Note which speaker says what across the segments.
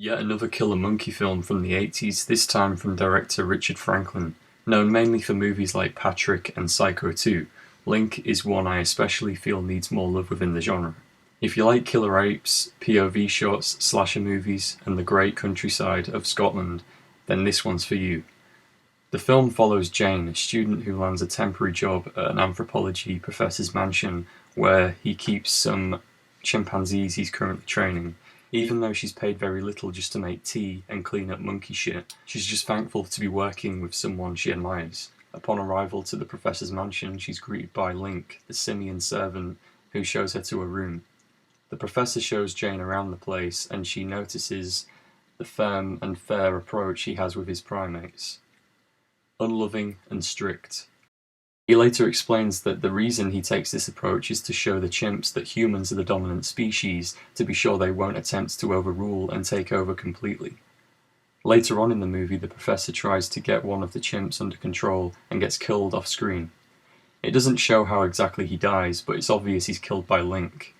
Speaker 1: Yet another killer monkey film from the 80s, this time from director Richard Franklin. Known mainly for movies like Patrick and Psycho 2, Link is one I especially feel needs more love within the genre. If you like killer apes, POV shots, slasher movies, and the great countryside of Scotland, then this one's for you. The film follows Jane, a student who lands a temporary job at an anthropology professor's mansion where he keeps some chimpanzees he's currently training. Even though she's paid very little just to make tea and clean up monkey shit, she's just thankful to be working with someone she admires. Upon arrival to the professor's mansion, she's greeted by Link, the simian servant, who shows her to a room. The professor shows Jane around the place, and she notices the firm and fair approach he has with his primates. Unloving and strict. He later explains that the reason he takes this approach is to show the chimps that humans are the dominant species, to be sure they won't attempt to overrule and take over completely. Later on in the movie, the professor tries to get one of the chimps under control and gets killed off screen. It doesn't show how exactly he dies, but it's obvious he's killed by Link.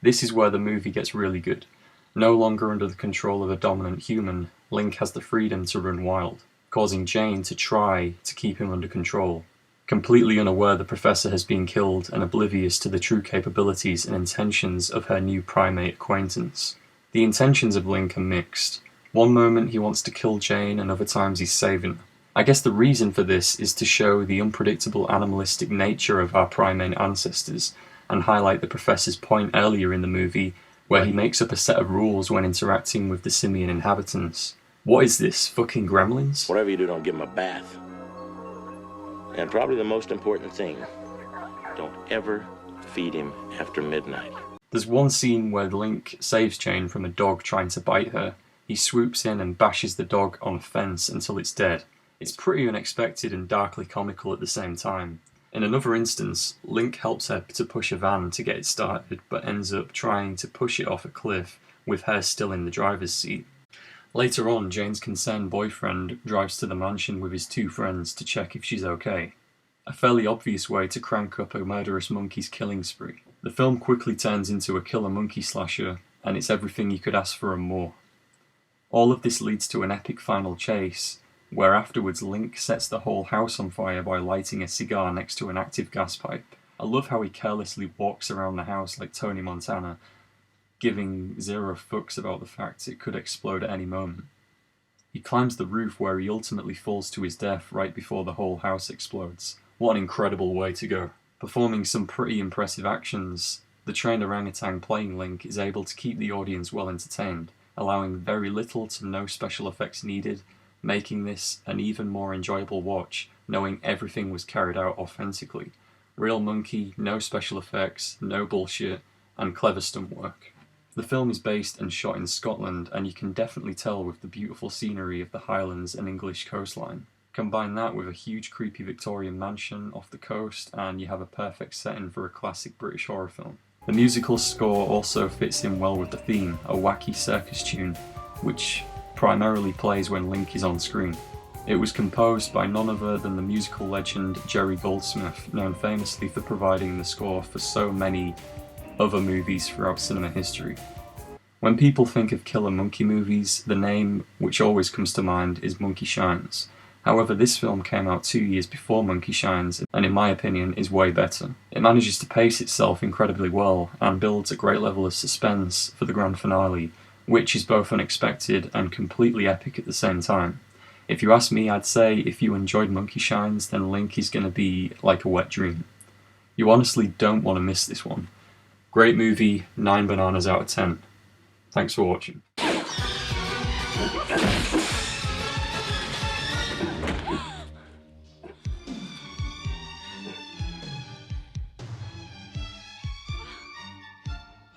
Speaker 1: This is where the movie gets really good. No longer under the control of a dominant human, Link has the freedom to run wild, causing Jane to try to keep him under control. Completely unaware the professor has been killed and oblivious to the true capabilities and intentions of her new primate acquaintance. The intentions of Link are mixed. One moment he wants to kill Jane and other times he's saving her. I guess the reason for this is to show the unpredictable animalistic nature of our primate ancestors and highlight the professor's point earlier in the movie where he makes up a set of rules when interacting with the simian inhabitants. What is this, fucking gremlins?
Speaker 2: Whatever you do, don't give him a bath. And probably the most important thing, don't ever feed him after midnight.
Speaker 1: There's one scene where Link saves Jane from a dog trying to bite her. He swoops in and bashes the dog on a fence until it's dead. It's pretty unexpected and darkly comical at the same time. In another instance, Link helps her to push a van to get it started, but ends up trying to push it off a cliff with her still in the driver's seat. Later on, Jane's concerned boyfriend drives to the mansion with his two friends to check if she's okay. A fairly obvious way to crank up a murderous monkey's killing spree. The film quickly turns into a killer monkey slasher, and it's everything you could ask for and more. All of this leads to an epic final chase, where afterwards Link sets the whole house on fire by lighting a cigar next to an active gas pipe. I love how he carelessly walks around the house like Tony Montana, giving zero fucks about the fact it could explode at any moment. He climbs the roof where he ultimately falls to his death right before the whole house explodes. What an incredible way to go. Performing some pretty impressive actions, the trained orangutan playing Link is able to keep the audience well entertained, allowing very little to no special effects needed, making this an even more enjoyable watch, knowing everything was carried out authentically. Real monkey, no special effects, no bullshit, and clever stunt work. The film is based and shot in Scotland, and you can definitely tell with the beautiful scenery of the Highlands and English coastline. Combine that with a huge creepy Victorian mansion off the coast, and you have a perfect setting for a classic British horror film. The musical score also fits in well with the theme, a wacky circus tune, which primarily plays when Link is on screen. It was composed by none other than the musical legend Jerry Goldsmith, known famously for providing the score for so many other movies throughout cinema history. When people think of killer monkey movies, the name which always comes to mind is Monkey Shines. However, this film came out 2 years before Monkey Shines, and in my opinion is way better. It manages to pace itself incredibly well, and builds a great level of suspense for the grand finale, which is both unexpected and completely epic at the same time. If you ask me, I'd say if you enjoyed Monkey Shines, then Link is going to be like a wet dream. You honestly don't want to miss this one. Great movie, 9 bananas out of 10. Thanks for watching.